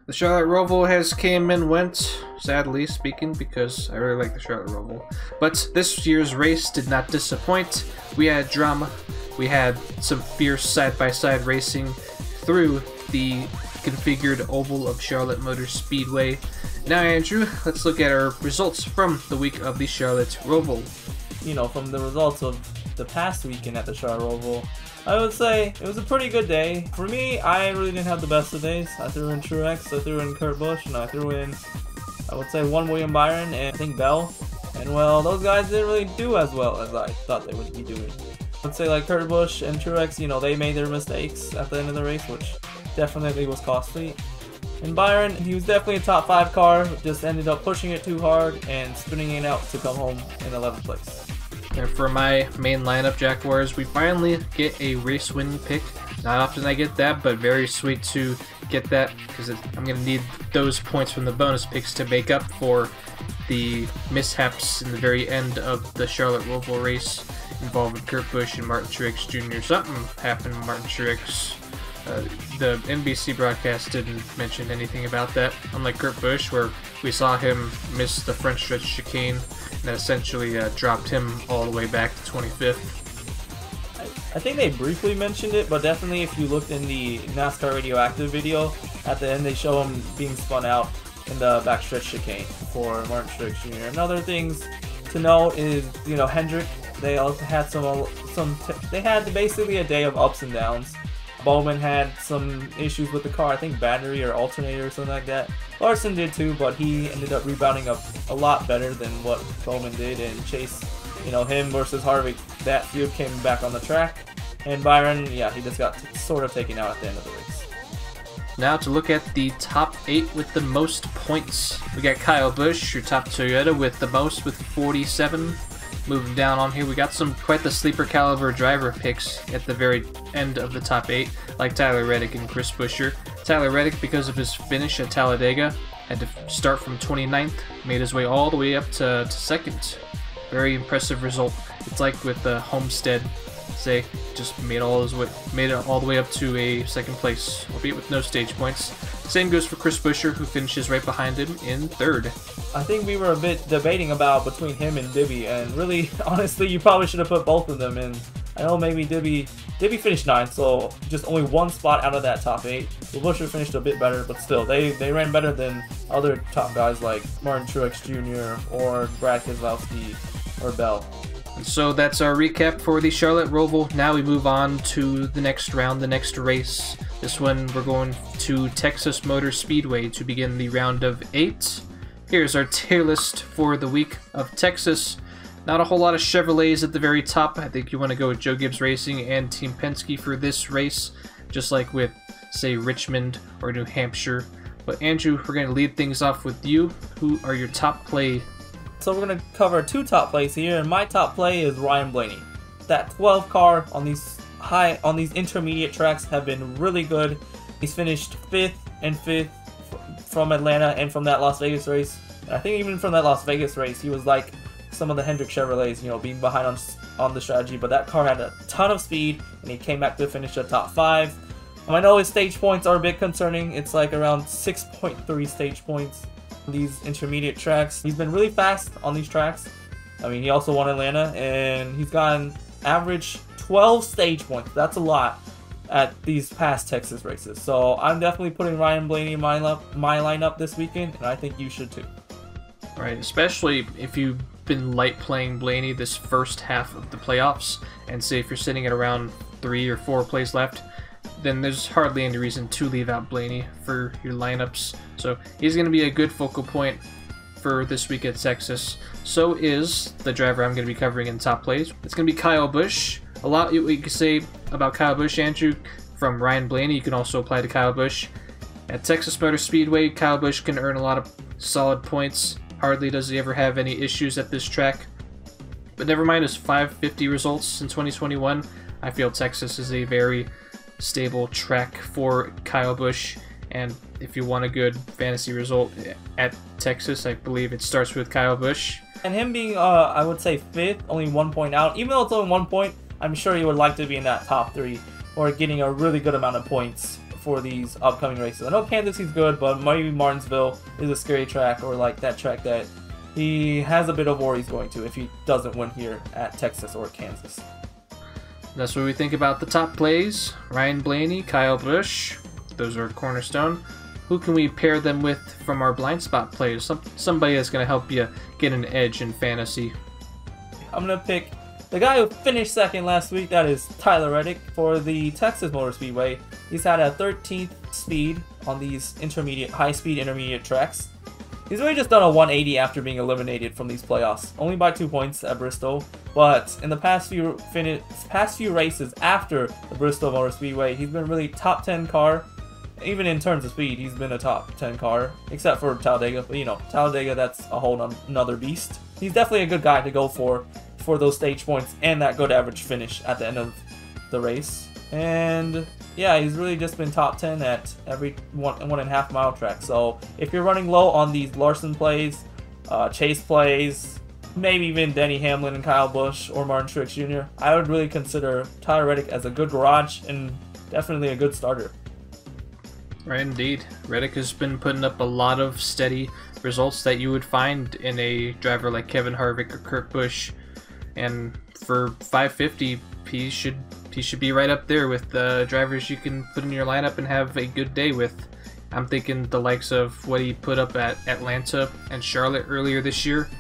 The Charlotte Roval has came and went, sadly speaking, because I really like the Charlotte Roval. But this year's race did not disappoint. We had drama. We had some fierce side-by-side racing through the configured oval of Charlotte Motor Speedway. Now, Andrew, let's look at our results from the week of the Charlotte Roval. You know, from the results of the past weekend at the Charlotte Roval, I would say it was a pretty good day. For me, I really didn't have the best of days. I threw in Truex, I threw in Kurt Busch, and I threw in, I would say, one William Byron and I think Bell. And well, those guys didn't really do as well as I thought they would be doing. I'd say like Kurt Busch and Truex, you know, they made their mistakes at the end of the race, which definitely was costly. And Byron, he was definitely a top 5 car, just ended up pushing it too hard and spinning it out to come home in 11th place. And for my main lineup, Jackuwarz, we finally get a race win pick. Not often I get that, but very sweet to get that, because I'm going to need those points from the bonus picks to make up for the mishaps in the very end of the Charlotte Roval race involving Kurt Busch and Martin Truex Jr. Something happened to Martin Truex. The NBC broadcast didn't mention anything about that, unlike Kurt Busch, where we saw him miss the front stretch chicane that essentially dropped him all the way back to 25th. I think they briefly mentioned it, but definitely if you looked in the NASCAR Radioactive video, at the end they show him being spun out in the backstretch chicane for Martin Truex Jr. And other things to note is, you know, Hendrick, they also had they had basically a day of ups and downs. Bowman had some issues with the car, I think battery or alternator or something like that. Larson did too, but he ended up rebounding up a lot better than what Bowman did, and Chase, you know, him versus Harvick, that feud came back on the track. And Byron, yeah, he just got sort of taken out at the end of the race. Now to look at the top 8 with the most points. We got Kyle Busch, your top Toyota, with the most with 47. Moving down on here, we got some quite the sleeper caliber driver picks at the very end of the top 8, like Tyler Reddick and Chris Buescher. Tyler Reddick, because of his finish at Talladega, had to start from 29th, made his way all the way up to 2nd. Very impressive result. It's like with the Homestead, say, just made it all the way up to a 2nd place, albeit with no stage points. Same goes for Chris Buescher, who finishes right behind him in 3rd. I think we were a bit debating about between him and Dibby, and really, honestly, you probably should have put both of them in. I know maybe Dibby finished 9th, so just only one spot out of that top 8. Well, Buescher finished a bit better, but still, they ran better than other top guys like Martin Truex Jr. or Brad Keselowski or Bell. And so that's our recap for the Charlotte Roval. Now we move on to the next round, the next race. This one we're going to Texas Motor Speedway to begin the round of 8. Here's our tier list for the week of Texas. Not a whole lot of Chevrolets at the very top. I think you want to go with Joe Gibbs Racing and Team Penske for this race, just like with, say, Richmond or New Hampshire. But Andrew, we're going to lead things off with you. Who are your top play? So we're going to cover 2 top plays here, and my top play is Ryan Blaney. That 12 car on these intermediate tracks have been really good. He's finished 5th and 5th from Atlanta and from that Las Vegas race. And I think even from that Las Vegas race, he was like some of the Hendrick Chevrolets, you know, being behind on the strategy. But that car had a ton of speed, and he came back to finish a top 5. I know his stage points are a bit concerning. It's like around 6.3 stage points on these intermediate tracks. He's been really fast on these tracks. I mean, he also won Atlanta, and he's gotten average 12 stage points. That's a lot at these past Texas races. So I'm definitely putting Ryan Blaney in my lineup this weekend, and I think you should too. Right, especially if you've been light playing Blaney this first half of the playoffs, and say if you're sitting at around 3 or 4 plays left, then there's hardly any reason to leave out Blaney for your lineups. So he's going to be a good focal point for this week at Texas. So is the driver I'm going to be covering in top plays. It's going to be Kyle Busch. A lot you can say about Kyle Busch, Andrew, from Ryan Blaney, you can also apply to Kyle Busch. At Texas Motor Speedway, Kyle Busch can earn a lot of solid points. Hardly does he ever have any issues at this track. But never mind his 550 results in 2021, I feel Texas is a very stable track for Kyle Busch. And if you want a good fantasy result at Texas, I believe it starts with Kyle Busch. And him being, I would say 5th, only 1 point out, even though it's only 1 point, I'm sure he would like to be in that top 3 or getting a really good amount of points for these upcoming races. I know Kansas he's good, but maybe Martinsville is a scary track, or like that track that he has a bit of worries going to if he doesn't win here at Texas or Kansas. That's what we think about the top plays. Ryan Blaney, Kyle Busch, those are cornerstone. Who can we pair them with from our blind spot plays? Somebody that's going to help you get an edge in fantasy. I'm going to pick the guy who finished second last week. That is Tyler Reddick for the Texas Motor Speedway. He's had a 13th speed on these high-speed intermediate tracks. He's really just done a 180 after being eliminated from these playoffs, only by 2 points at Bristol. But in the past few races after the Bristol Motor Speedway, he's been really top 10 car. Even in terms of speed, he's been a top 10 car, except for Talladega. But you know, Talladega, that's a whole another beast. He's definitely a good guy to go for those stage points and that good average finish at the end of the race. And yeah, he's really just been top 10 at every 1.5 mile track. So if you're running low on these Larson plays, Chase plays, maybe even Denny Hamlin and Kyle Busch or Martin Truex Jr., I would really consider Tyler Reddick as a good garage and definitely a good starter. Right, indeed. Reddick has been putting up a lot of steady results that you would find in a driver like Kevin Harvick or Kurt Busch, and for 550, he should be right up there with the drivers you can put in your lineup and have a good day with. I'm thinking the likes of what he put up at Atlanta and Charlotte earlier this year.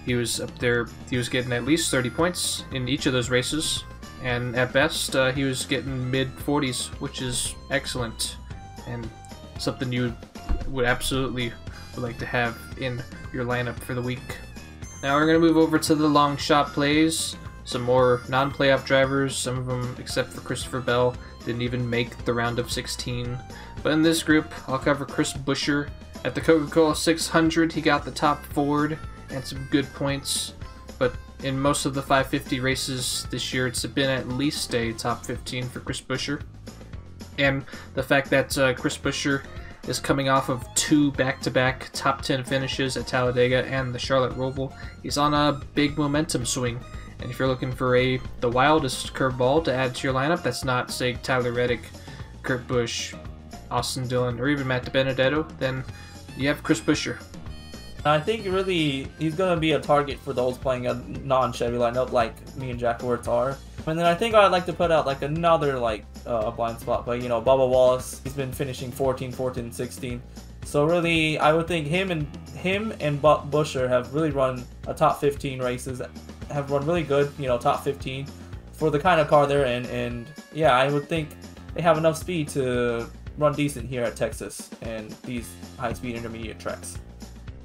He was up there. He was getting at least 30 points in each of those races, and at best, he was getting mid-40s, which is excellent. And something you would absolutely like to have in your lineup for the week. Now we're going to move over to the long shot plays. Some more non-playoff drivers, some of them, except for Christopher Bell, didn't even make the round of 16. But in this group, I'll cover Chris Buescher. At the Coca-Cola 600, he got the top Ford and some good points. But in most of the 550 races this year, it's been at least a top 15 for Chris Buescher. And the fact that Chris Buescher is coming off of 2 back-to-back top 10 finishes at Talladega and the Charlotte Roval, he's on a big momentum swing. And if you're looking for the wildest curveball to add to your lineup, that's not, say, Tyler Reddick, Kurt Busch, Austin Dillon, or even Matt DiBenedetto, then you have Chris Buescher. I think really he's going to be a target for those playing a non-Chevy lineup like me and Jackuwarz are. And then I think I'd like to put out like another blind spot, but you know, Bubba Wallace, he's been finishing 14, 14, 16. So really, I would think him and Buescher have really run a top 15 races, have run really good, you know, top 15 for the kind of car they're in. And yeah, I would think they have enough speed to run decent here at Texas and these high-speed intermediate tracks.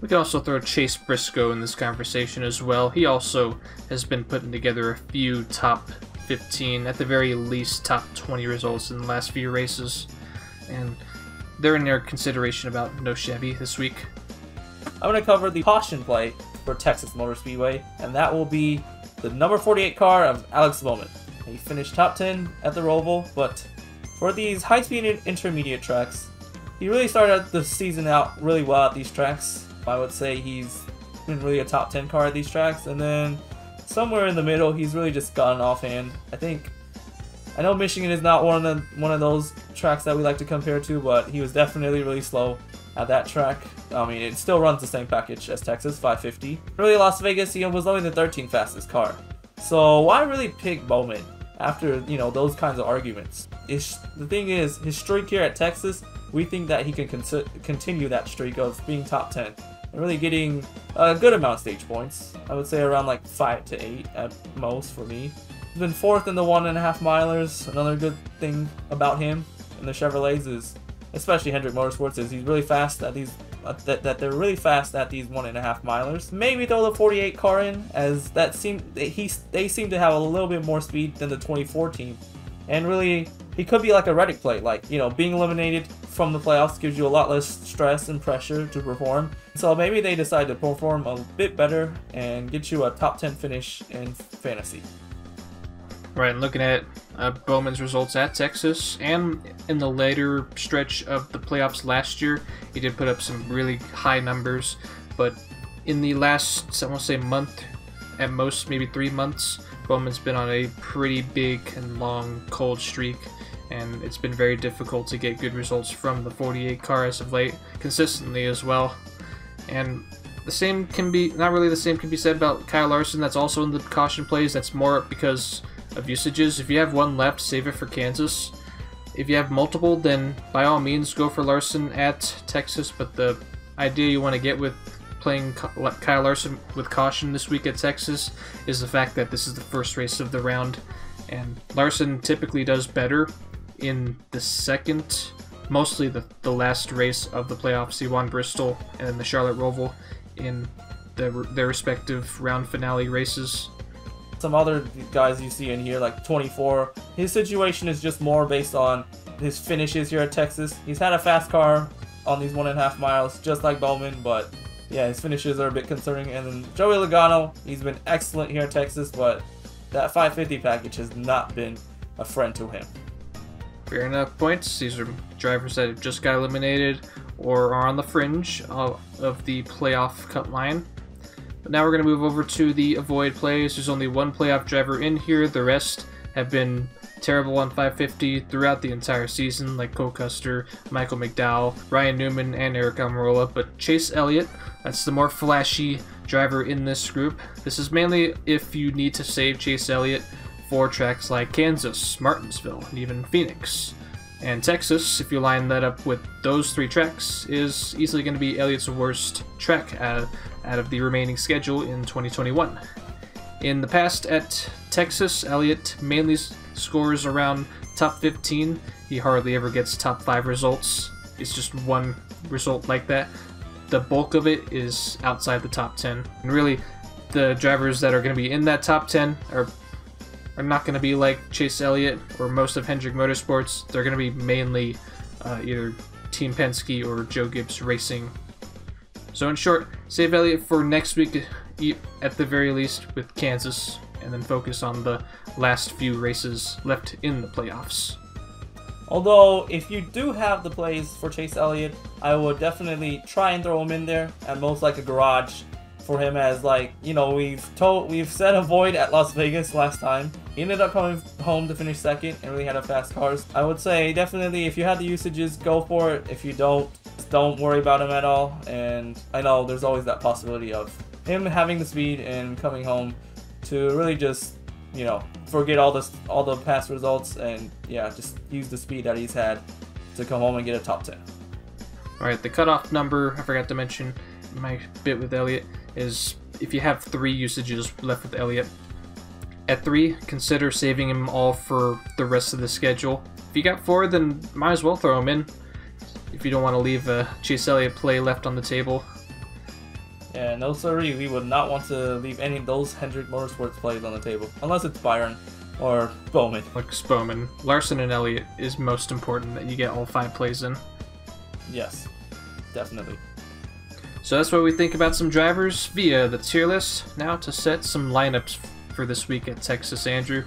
We can also throw Chase Briscoe in this conversation as well. He also has been putting together a few top 15, at the very least top 20 results in the last few races. And they're in their consideration about no Chevy this week. I'm going to cover the caution play for Texas Motor Speedway, and that will be the number 48 car of Alex Bowman. He finished top 10 at the Roval, but for these high-speed intermediate tracks, he really started the season out really well at these tracks. I would say he's been really a top 10 car at these tracks, and then somewhere in the middle, he's really just gotten offhand. I know Michigan is not one of those tracks that we like to compare to, but he was definitely really slow at that track. I mean, it still runs the same package as Texas, 550. Really, Las Vegas, he was only the 13th fastest car. So why really pick Bowman after, you know, those kinds of arguments? The thing is, his streak here at Texas, we think that he can continue that streak of being top 10 and really getting a good amount of stage points. I would say around like 5 to 8 at most for me. He's been 4th in the 1.5 milers. Another good thing about him and the Chevrolets is, especially Hendrick Motorsports, is he's really fast at these. That they're really fast at these 1.5 milers. Maybe throw the 48 car in, as they seem to have a little bit more speed than the 2014. And really, he could be like a Reddick play, like, you know, being eliminated from the playoffs gives you a lot less stress and pressure to perform. So maybe they decide to perform a bit better and get you a top 10 finish in fantasy. Right, and looking at Bowman's results at Texas and in the later stretch of the playoffs last year, he did put up some really high numbers, but in the last, I want to say, month, at most maybe 3 months, Bowman's been on a pretty big and long cold streak, and it's been very difficult to get good results from the 48 car as of late, consistently as well. And the same can be, not really the same can be said about Kyle Larson. That's also in the caution plays. That's more because of usages. If you have one left, save it for Kansas. If you have multiple, then by all means go for Larson at Texas, but the idea you want to get with playing Kyle Larson with caution this week at Texas is the fact that this is the first race of the round, and Larson typically does better in the second, mostly the last race of the playoffs. He won Bristol and then the Charlotte Roval in their respective round finale races. Some other guys you see in here, like 24, his situation is just more based on his finishes here at Texas. He's had a fast car on these 1.5 miles, just like Bowman, but yeah, his finishes are a bit concerning. And then Joey Logano, he's been excellent here in Texas, but that 550 package has not been a friend to him. Fair enough points. These are drivers that have just got eliminated or are on the fringe of the playoff cut line. But now we're going to move over to the avoid plays. There's only one playoff driver in here. The rest have been terrible on 550 throughout the entire season, like Cole Custer, Michael McDowell, Ryan Newman, and Eric Almirola. But Chase Elliott, that's the more flashy driver in this group. This is mainly if you need to save Chase Elliott for tracks like Kansas, Martinsville, and even Phoenix. And Texas, if you line that up with those 3 tracks, is easily going to be Elliott's worst track out of the remaining schedule in 2021. In the past at Texas, Elliott mainly scores around top 15. He hardly ever gets top 5 results. It's just one result like that. The bulk of it is outside the top 10. And really, the drivers that are going to be in that top 10 are not going to be like Chase Elliott or most of Hendrick Motorsports. They're going to be mainly either Team Penske or Joe Gibbs Racing. So in short, save Elliott for next week at the very least with Kansas, and then focus on the last few races left in the playoffs. Although, if you do have the plays for Chase Elliott, I would definitely try and throw him in there, and most like a garage for him, as like, you know, we've said avoid at Las Vegas last time. He ended up coming home to finish second and really had a fast cars. I would say definitely if you have the usages, go for it. If you don't worry about him at all. And I know there's always that possibility of him having the speed and coming home to really just, you know, forget all the past results and yeah, just use the speed that he's had to come home and get a top 10. Alright, the cutoff number, I forgot to mention in my bit with Elliott, is if you have 3 usages left with Elliott. At 3, consider saving him all for the rest of the schedule. If you got 4, then might as well throw him in if you don't want to leave a Chase Elliott play left on the table. Yeah, no siree, we would not want to leave any of those Hendrick Motorsports plays on the table, unless it's Byron or Bowman. Like Bowman, Larson and Elliott is most important that you get all 5 plays in. Yes, definitely. So that's what we think about some drivers via the tier list. Now to set some lineups for this week at Texas, Andrew.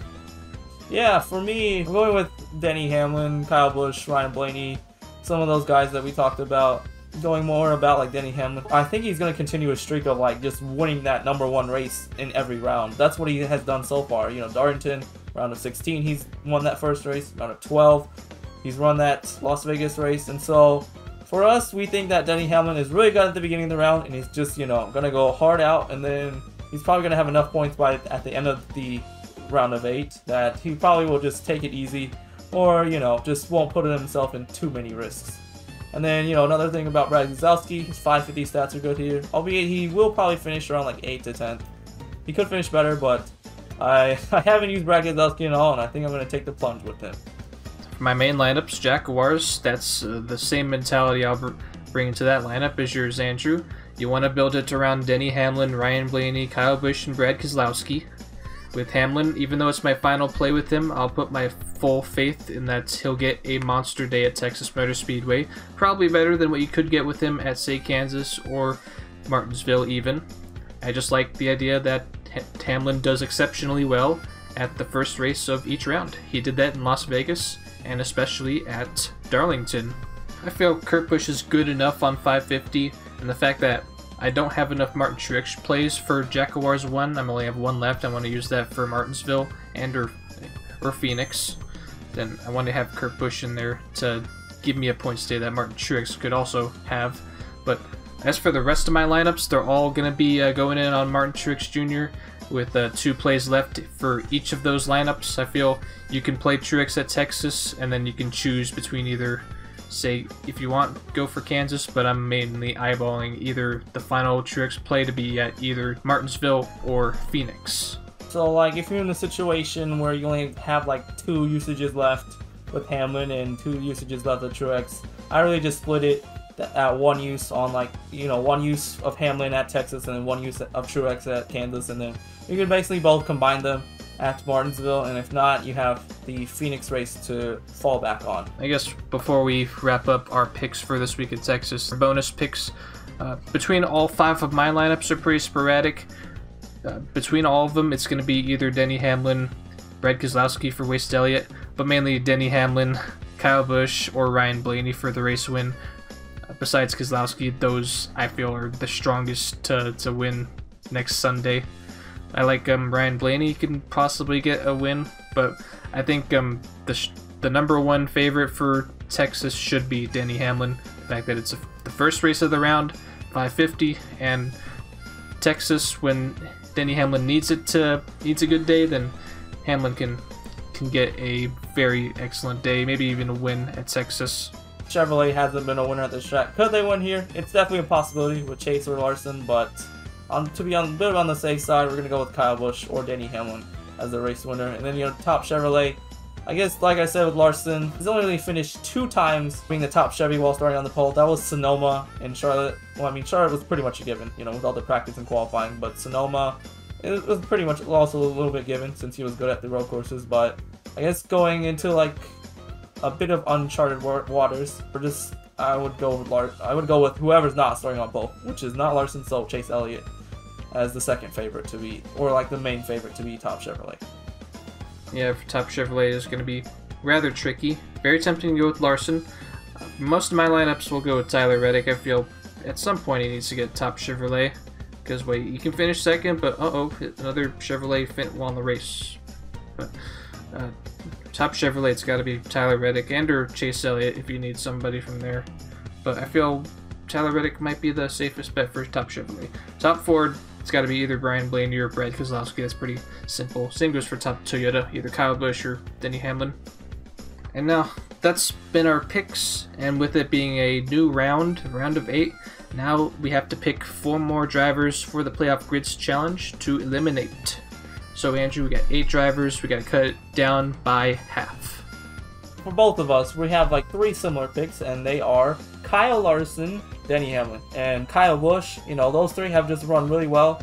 Yeah, for me, I'm going with Denny Hamlin, Kyle Busch, Ryan Blaney, some of those guys that we talked about. Going more about like Denny Hamlin. I think he's going to continue a streak of like just winning that #1 race in every round. That's what he has done so far. You know, Darlington, round of 16, he's won that first race. Round of 12, he's run that Las Vegas race. And so for us, we think that Denny Hamlin is really good at the beginning of the round, and he's just, you know, going to go hard out, and then he's probably going to have enough points at the end of the round of 8 that he probably will just take it easy, or, you know, just won't put himself in too many risks. And then, you know, another thing about Brad Keselowski, his 550 stats are good here, albeit he will probably finish around like 8th to 10th. He could finish better, but I haven't used Brad Keselowski at all, and I think I'm going to take the plunge with him. For my main lineups, Jackuwarz, that's the same mentality I'll bring into that lineup as yours, Andrew. You want to build it around Denny Hamlin, Ryan Blaney, Kyle Busch, and Brad Keselowski. With Hamlin, even though it's my final play with him, I'll put my full faith in that he'll get a monster day at Texas Motor Speedway. Probably better than what you could get with him at, say, Kansas or Martinsville even. I just like the idea that Hamlin does exceptionally well at the first race of each round. He did that in Las Vegas, and especially at Darlington. I feel Kurt Busch is good enough on 550, and the fact that I don't have enough Martin Truex plays for Jackuwarz 1. I only have 1 left. I want to use that for Martinsville and or Phoenix. then I want to have Kurt Busch in there to give me a points day that Martin Truex could also have. But as for the rest of my lineups, they're all going to be going in on Martin Truex Jr. with 2 plays left for each of those lineups. I feel you can play Truex at Texas, and then you can choose between either, say, if you want, go for Kansas, but I'm mainly eyeballing either the final Truex play to be at either Martinsville or Phoenix. So, like, if you're in a situation where you only have, like, 2 usages left with Hamlin and 2 usages left with Truex, I really just split it at 1 use on, like, you know, 1 use of Hamlin at Texas and then 1 use of Truex at Kansas, and then you can basically both combine them at Martinsville, and if not, you have the Phoenix race to fall back on. I guess before we wrap up our picks for this week at Texas, our bonus picks between all 5 of my lineups are pretty sporadic. Between all of them, it's going to be either Denny Hamlin, Brad Keselowski for Waste Elliott, but mainly Denny Hamlin, Kyle Busch, or Ryan Blaney for the race win. Besides Keselowski, those I feel are the strongest to win next Sunday. I like Ryan Blaney can possibly get a win, but I think the number 1 favorite for Texas should be Denny Hamlin. The fact that it's the first race of the round, 550, and Texas, when Denny Hamlin needs a good day, then Hamlin can get a very excellent day, maybe even a win at Texas. Chevrolet hasn't been a winner at this track. Could they win here? It's definitely a possibility with Chase or Larson, but to be a bit on the safe side, we're going to go with Kyle Busch or Denny Hamlin as the race winner. And then, you know, top Chevrolet, I guess, like I said with Larson, he's only really finished 2 times being the top Chevy while starting on the pole. That was Sonoma and Charlotte. Well, I mean, Charlotte was pretty much a given, you know, with all the practice and qualifying, but Sonoma, it was pretty much also a little bit given since he was good at the road courses. But I guess going into, like, a bit of uncharted waters, I would go with whoever's not starting on pole, which is not Larson, so Chase Elliott as the second favorite to be, or like the main favorite to be top Chevrolet. Yeah, for top Chevrolet is going to be rather tricky. Very tempting to go with Larson. Most of my lineups will go with Tyler Reddick. I feel at some point he needs to get top Chevrolet, because wait, you can finish second, but another Chevrolet won the race. But top Chevrolet, it's got to be Tyler Reddick and or Chase Elliott if you need somebody from there. But I feel Tyler Reddick might be the safest bet for top Chevrolet. Top Ford, it's got to be either Brian Blaney or Brad Keselowski. That's pretty simple. Same goes for top Toyota, either Kyle Busch or Denny Hamlin. And now, that's been our picks, and with it being a new round of 8, now we have to pick 4 more drivers for the Playoff Grids Challenge to eliminate. So Andrew, we got 8 drivers, we got to cut it down by half. For both of us, we have like 3 similar picks, and they are Kyle Larson, Denny Hamlin, and Kyle Busch. You know, those 3 have just run really well.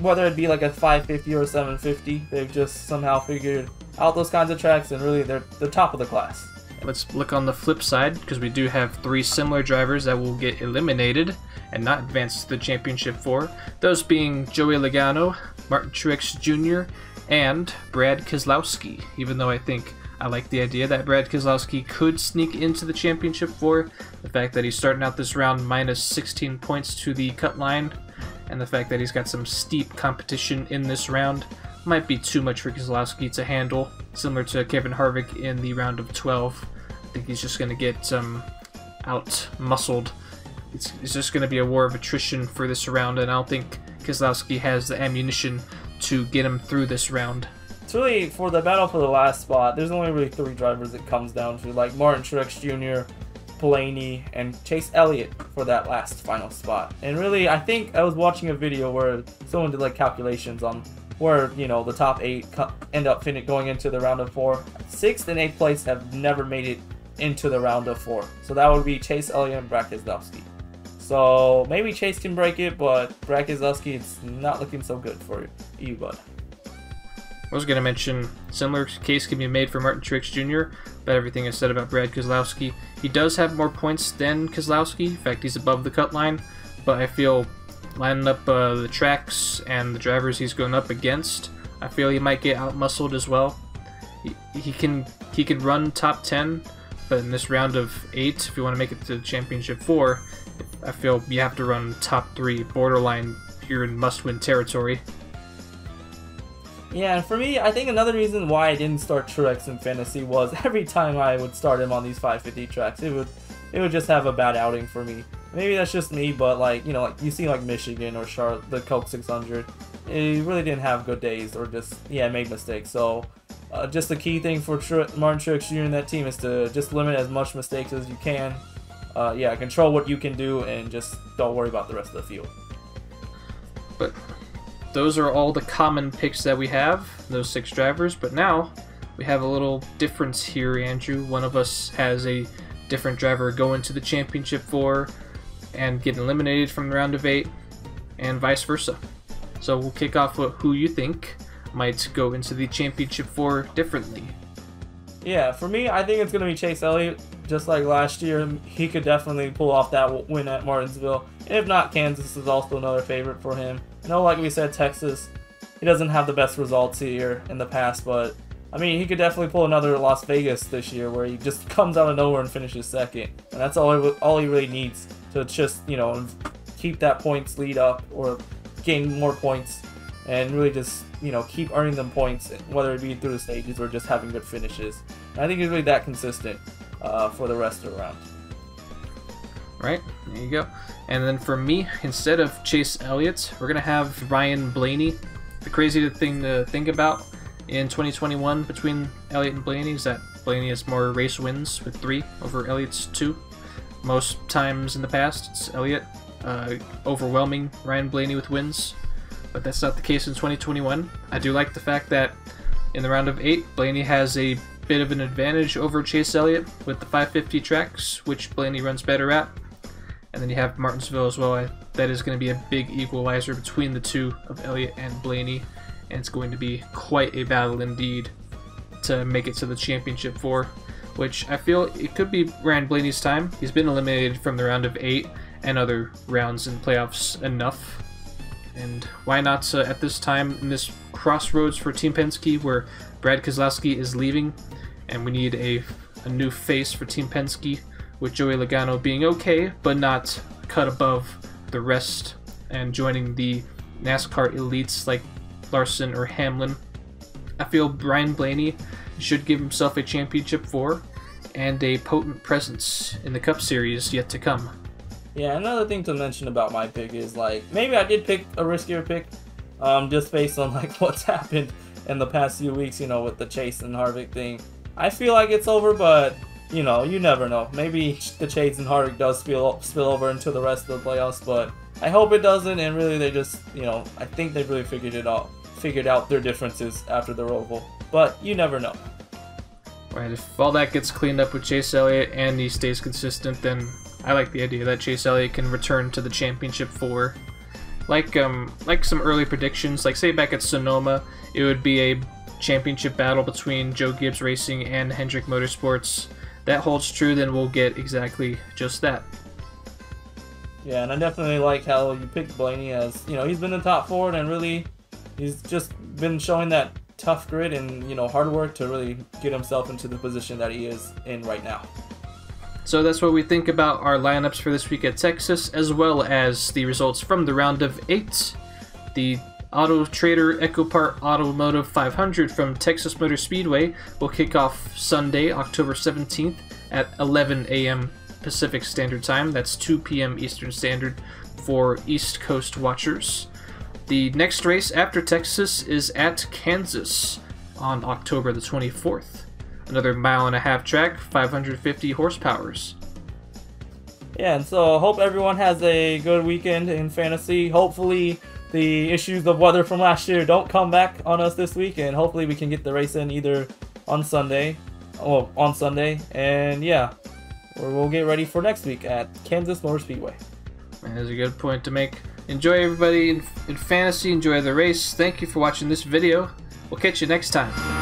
Whether it be like a 550 or a 750, they've just somehow figured out those kinds of tracks, and really they're top of the class. Let's look on the flip side, because we do have 3 similar drivers that will get eliminated and not advance to the championship for. Those being Joey Logano, Martin Truex Jr., and Brad Keselowski. Even though I think I like the idea that Brad Keselowski could sneak into the championship for, the fact that he's starting out this round minus 16 points to the cut line, and the fact that he's got some steep competition in this round might be too much for Keselowski to handle. Similar to Kevin Harvick in the round of 12. I think he's just going to get out-muscled. It's just going to be a war of attrition for this round, and I don't think Keselowski has the ammunition to get him through this round. It's really, for the battle for the last spot, there's only really 3 drivers it comes down to, like Martin Truex Jr., Blaney, and Chase Elliott for that last final spot. And really, I think I was watching a video where someone did like calculations on where, you know, the top 8 end up going into the round of 4. 6th and 8th place have never made it into the round of 4. So that would be Chase Elliott and Brad Keselowski. So maybe Chase can break it, but Brad Keselowski, it's not looking so good for you, bud. I was going to mention, similar case can be made for Martin Truex Jr., but everything I said about Brad Keselowski. He does have more points than Keselowski. In fact, he's above the cut line, but I feel lining up the tracks and the drivers he's going up against, I feel he might get out-muscled as well. He can run top 10, but in this round of 8, if you want to make it to the championship 4, I feel you have to run top 3, borderline, you're in must-win territory. Yeah, and for me, I think another reason why I didn't start Truex in fantasy was every time I would start him on these 550 tracks, it would just have a bad outing for me. Maybe that's just me, but like, you know, like you see like Michigan or Charlotte, the Coke 600, it really didn't have good days or just, yeah, made mistakes. So just the key thing for Martin Truex Jr. and that team is to just limit as much mistakes as you can. Yeah, control what you can do and just don't worry about the rest of the field. But those are all the common picks that we have, those 6 drivers. But now we have a little difference here, Andrew. One of us has a different driver go into the championship 4 and get eliminated from the round of 8, and vice versa. So we'll kick off with who you think might go into the championship 4 differently. Yeah, for me, I think it's going to be Chase Elliott. Just like last year, he could definitely pull off that win at Martinsville. And if not, Kansas is also another favorite for him. I know, like we said, Texas, he doesn't have the best results here in the past, but I mean, he could definitely pull another Las Vegas this year where he just comes out of nowhere and finishes second. And that's all he really needs to just, you know, keep that points lead up or gain more points and really just, you know, keep earning them points, whether it be through the stages or just having good finishes. And I think he's really that consistent for the rest of the round. Right, there you go. And then for me, instead of Chase Elliott, we're going to have Ryan Blaney. The crazy thing to think about in 2021 between Elliott and Blaney is that Blaney has more race wins with 3 over Elliott's 2. Most times in the past, it's Elliott overwhelming Ryan Blaney with wins, but that's not the case in 2021. I do like the fact that in the round of 8, Blaney has a bit of an advantage over Chase Elliott with the 550 tracks, which Blaney runs better at. And then you have Martinsville as well. That is going to be a big equalizer between the two of Elliott and Blaney, and it's going to be quite a battle indeed to make it to the championship 4, which I feel it could be Ryan Blaney's time. He's been eliminated from the round of 8 and other rounds in playoffs enough, and why not at this time in this crossroads for Team Penske where Brad Keselowski is leaving and we need a new face for Team Penske, with Joey Logano being okay but not cut above the rest and joining the NASCAR elites like Larson or Hamlin. I feel Ryan Blaney should give himself a championship 4 and a potent presence in the Cup Series yet to come. Yeah, another thing to mention about my pick is, like, maybe I did pick a riskier pick, just based on like what's happened in the past few weeks, you know, with the Chase and Harvick thing. I feel like it's over, but you know, you never know. Maybe the Chase and Harvick does spill over into the rest of the playoffs, but I hope it doesn't. And really, they just, you know, I think they've really figured out their differences after the Roval. But you never know. Right, if all that gets cleaned up with Chase Elliott and he stays consistent, then I like the idea that Chase Elliott can return to the championship 4. Like some early predictions, like say back at Sonoma, it would be a championship battle between Joe Gibbs Racing and Hendrick Motorsports. That holds true, then we'll get exactly just that. Yeah, and I definitely like how you picked Blaney, as, you know, he's been in the top 4 and really he's just been showing that tough grit and, you know, hard work to really get himself into the position that he is in right now. So that's what we think about our lineups for this week at Texas, as well as the results from the round of 8. The Auto Trader EcoPart Automotive 500 from Texas Motor Speedway will kick off Sunday, October 17th at 11 a.m. Pacific Standard Time. That's 2 p.m. Eastern Standard for East Coast watchers. The next race after Texas is at Kansas on October the 24th. Another 1.5 mile track, 550 horsepowers. Yeah, and so I hope everyone has a good weekend in fantasy. Hopefully the issues of weather from last year don't come back on us this week, and hopefully we can get the race in either on Sunday, and yeah, we'll get ready for next week at Kansas Motor Speedway. That's a good point to make. Enjoy, everybody, in fantasy. Enjoy the race. Thank you for watching this video. We'll catch you next time.